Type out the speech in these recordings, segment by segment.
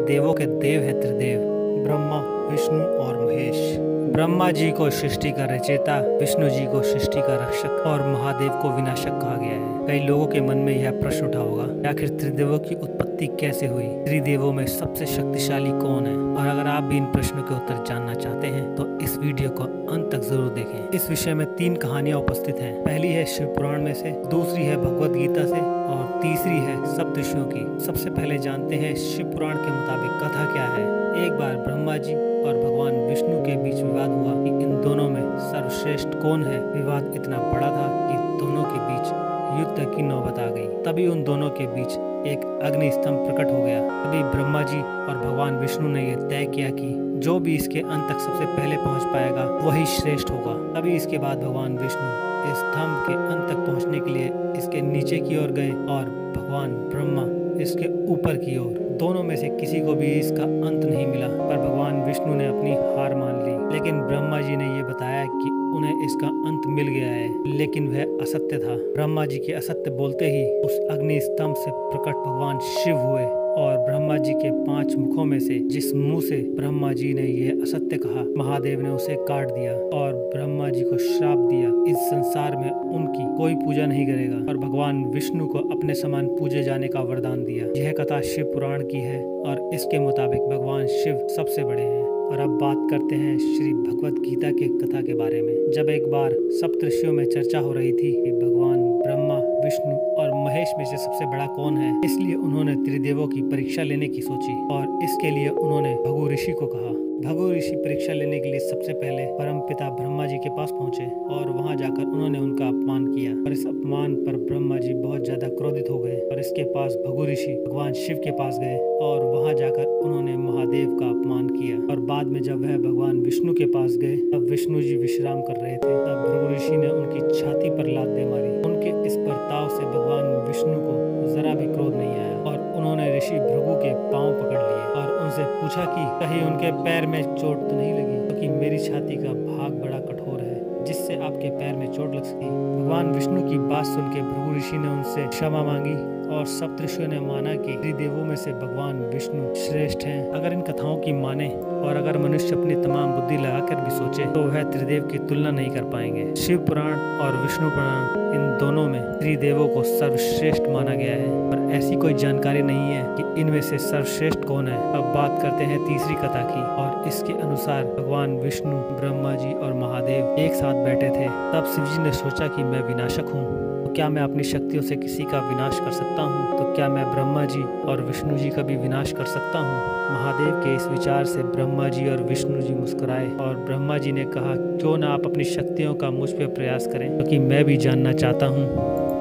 देवों के देव है त्रिदेव, ब्रह्मा, विष्णु और महेश। ब्रह्मा जी को सृष्टि का रचयिता, विष्णु जी को सृष्टि का रक्षक और महादेव को विनाशक कहा गया है। कई लोगों के मन में यह प्रश्न उठा होगा, आखिर त्रिदेवों की उत्पत्ति कैसे हुई? त्रिदेवों में सबसे शक्तिशाली कौन है? और अगर आप भी इन प्रश्नों के उत्तर जानना चाहते हैं तो इस वीडियो को अंत तक जरूर देखें। इस विषय में 3 कहानियां उपस्थित हैं। पहली है शिव पुराण में से, दूसरी है भगवत गीता से और तीसरी है सप्तऋषियों की। सबसे पहले जानते हैं शिव पुराण के मुताबिक कथा क्या है। एक बार ब्रह्मा जी और भगवान विष्णु के बीच विवाद हुआ कि इन दोनों में सर्वश्रेष्ठ कौन है। विवाद इतना बड़ा था कि दोनों के बीच युद्ध की नौबत आ गई। तभी उन दोनों के बीच एक अग्नि स्तंभ प्रकट हो गया। तभी ब्रह्मा जी और भगवान विष्णु ने यह तय किया कि जो भी इसके अंत तक सबसे पहले पहुंच पाएगा वही श्रेष्ठ होगा। तभी इसके बाद भगवान विष्णु इस स्तंभ के अंत तक पहुंचने के लिए इसके नीचे की ओर गए और भगवान ब्रह्मा इसके ऊपर की ओर। दोनों में से किसी को भी इसका अंत नहीं मिला, पर भगवान विष्णु ने अपनी हार मान ली। लेकिन ब्रह्मा जी ने ये बताया कि उन्हें इसका अंत मिल गया है, लेकिन वह असत्य था। ब्रह्मा जी के असत्य बोलते ही उस अग्नि स्तंभ से प्रकट भगवान शिव हुए और ब्रह्मा जी के 5 मुखों में से जिस मुंह से ब्रह्मा जी ने यह असत्य कहा, महादेव ने उसे काट दिया और ब्रह्मा जी को श्राप दिया, इस संसार में उनकी कोई पूजा नहीं करेगा, और भगवान विष्णु को अपने समान पूजे जाने का वरदान दिया। यह कथा शिव पुराण की है और इसके मुताबिक भगवान शिव सबसे बड़े हैं। और अब बात करते हैं श्री भगवत गीता की कथा के बारे में। जब एक बार सप्तऋषियों में चर्चा हो रही थी कि भगवान ब्रह्मा, विष्णु और महेश में से सबसे बड़ा कौन है, इसलिए उन्होंने त्रिदेवों की परीक्षा लेने की सोची और इसके लिए उन्होंने भृगु ऋषि को कहा। भृगु ऋषि परीक्षा लेने के लिए सबसे पहले परमपिता ब्रह्मा जी के पास पहुंचे और वहां जाकर उन्होंने उनका अपमान किया। और इस अपमान पर ब्रह्मा जी बहुत ज्यादा क्रोधित हो गए और इसके पास भृगु ऋषि भगवान शिव के पास गए और वहां जाकर उन्होंने महादेव का अपमान किया। और बाद में जब वह भगवान विष्णु के पास गए, तब विष्णु जी विश्राम कर रहे थे, तब भृगु ऋषि ने उनकी छाती पर लात दे मारी। उनके इस बर्ताव से भगवान विष्णु को जरा भी क्रोध नहीं आया और उन्होंने ऋषि भृगु के पांव पकड़ लिए और उनसे पूछा कि कहीं उनके पैर में चोट तो नहीं लगी, क्योंकि मेरी छाती का भाग बड़ा कठोर है जिससे आपके पैर में चोट लग सकी। भगवान विष्णु की बात सुन के भृगु ऋषि ने उनसे क्षमा मांगी और सप्तऋषियों ने माना कि त्रिदेवों में से भगवान विष्णु श्रेष्ठ हैं। अगर इन कथाओं की माने और अगर मनुष्य अपनी तमाम बुद्धि लगाकर भी सोचे तो वह त्रिदेव की तुलना नहीं कर पाएंगे। शिव पुराण और विष्णु पुराण, इन दोनों में त्रिदेवों को सर्वश्रेष्ठ माना गया है, पर ऐसी कोई जानकारी नहीं है कि इनमें से सर्वश्रेष्ठ कौन है। अब बात करते हैं तीसरी कथा की और इसके अनुसार भगवान विष्णु, ब्रह्मा जी और महादेव एक साथ बैठे थे। तब शिव जी ने सोचा कि मैं विनाशक हूँ, तो क्या मैं अपनी शक्तियों से किसी का विनाश कर सकता हूँ? तो क्या मैं ब्रह्मा जी और विष्णु जी का भी विनाश कर सकता हूँ? महादेव के इस विचार से ब्रह्मा जी और विष्णु जी मुस्कुराए और ब्रह्मा जी ने कहा, क्यों ना आप अपनी शक्तियों का मुझ पर प्रयास करें, क्योंकि मैं भी जानना चाहता हूँ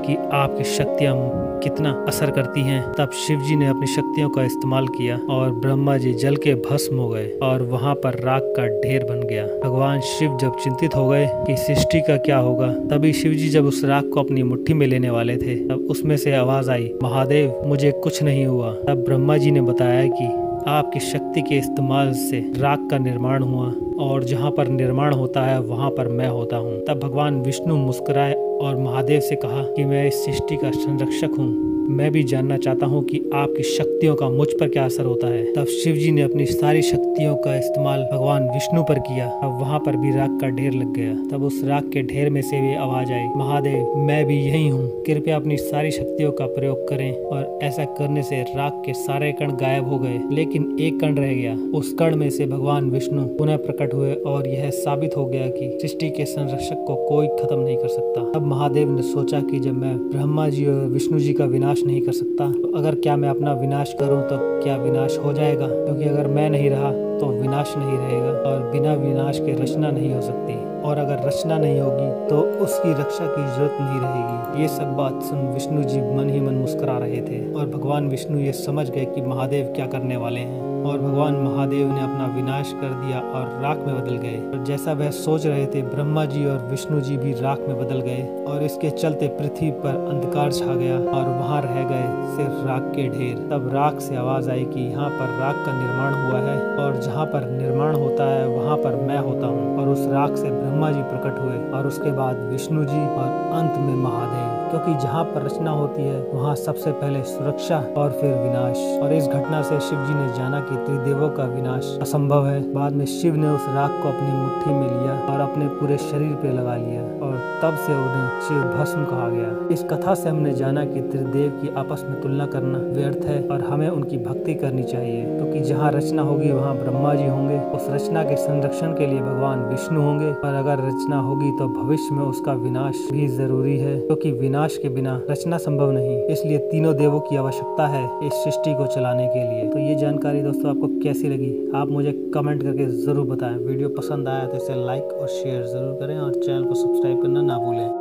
कि आपकी शक्तियाँ कितना असर करती हैं। तब शिव जी ने अपनी शक्तियों का इस्तेमाल किया और ब्रह्मा जी जल के भस्म हो गए और वहां पर राख का ढेर बन गया। भगवान शिव जब चिंतित हो गए कि सृष्टि का क्या होगा, तभी शिव जी जब उस राख को अपनी मुट्ठी में लेने वाले थे, तब उसमें से आवाज आई, महादेव मुझे कुछ नहीं हुआ। तब ब्रह्मा जी ने बताया कि आपकी शक्ति के इस्तेमाल से राख का निर्माण हुआ और जहाँ पर निर्माण होता है वहाँ पर मैं होता हूँ। तब भगवान विष्णु मुस्कुराए और महादेव से कहा कि मैं इस सृष्टि का संरक्षक हूँ, मैं भी जानना चाहता हूँ कि आपकी शक्तियों का मुझ पर क्या असर होता है। तब शिव जी ने अपनी सारी शक्तियों का इस्तेमाल भगवान विष्णु पर किया। अब वहाँ पर भी राख का ढेर लग गया। तब उस राख के ढेर में से भी आवाज आई, महादेव मैं भी यही हूँ, कृपया अपनी सारी शक्तियों का प्रयोग करें। और ऐसा करने से राख के सारे कण गायब हो गए, लेकिन एक कण रह गया। उस कण में से भगवान विष्णु पुनः प्रकट हुए और यह साबित हो गया कि सृष्टि के संरक्षक को कोई खत्म नहीं कर सकता। अब महादेव ने सोचा कि जब मैं ब्रह्मा जी और विष्णु जी का विनाश नहीं कर सकता, तो अगर क्या मैं अपना विनाश करूं तो क्या विनाश हो जाएगा? क्योंकि अगर मैं नहीं रहा तो विनाश नहीं रहेगा और बिना विनाश के रचना नहीं हो सकती, और अगर रचना नहीं होगी तो उसकी रक्षा की जरूरत नहीं रहेगी। ये सब बात सुन विष्णु जी मन ही मन मुस्कुरा रहे थे और भगवान विष्णु ये समझ गए कि महादेव क्या करने वाले हैं, और भगवान महादेव ने अपना विनाश कर दिया और राख में बदल गए। और जैसा वह सोच रहे थे, ब्रह्मा जी और विष्णु जी भी राख में बदल गए और इसके चलते पृथ्वी पर अंधकार छा गया और वहां रह गए सिर्फ राख के ढेर। तब राख से आवाज आई कि यहाँ पर राख का निर्माण हुआ है और जहाँ पर निर्माण होता है वहाँ पर मैं होता हूँ। और उस राख से ब्रह्मा जी प्रकट हुए और उसके बाद विष्णु जी और अंत में महादेव। क्योंकि जहाँ पर रचना होती है वहाँ सबसे पहले सुरक्षा और फिर विनाश। और इस घटना से शिव जी ने जाना कि त्रिदेवों का विनाश असंभव है। बाद में शिव ने उस राख को अपनी मुट्ठी में लिया और अपने पूरे शरीर पे लगा लिया और तब से उन्हें शिव भस्म कहा गया। इस कथा से हमने जाना कि त्रिदेव की आपस में तुलना करना व्यर्थ है और हमें उनकी भक्ति करनी चाहिए, क्योंकि जहाँ रचना होगी वहाँ ब्रह्मा जी होंगे। उस रचना के संरक्षण के लिए भगवान विष्णु होंगे, और अगर रचना होगी तो भविष्य में उसका विनाश भी जरूरी है, क्योंकि विनाश के बिना रचना संभव नहीं। इसलिए तीनों देवों की आवश्यकता है इस सृष्टि को चलाने के लिए। तो ये जानकारी दोस्तों आपको कैसी लगी आप मुझे कमेंट करके जरूर बताएं। वीडियो पसंद आया तो इसे लाइक और शेयर जरूर करें और चैनल को सब्सक्राइब करना ना भूलें।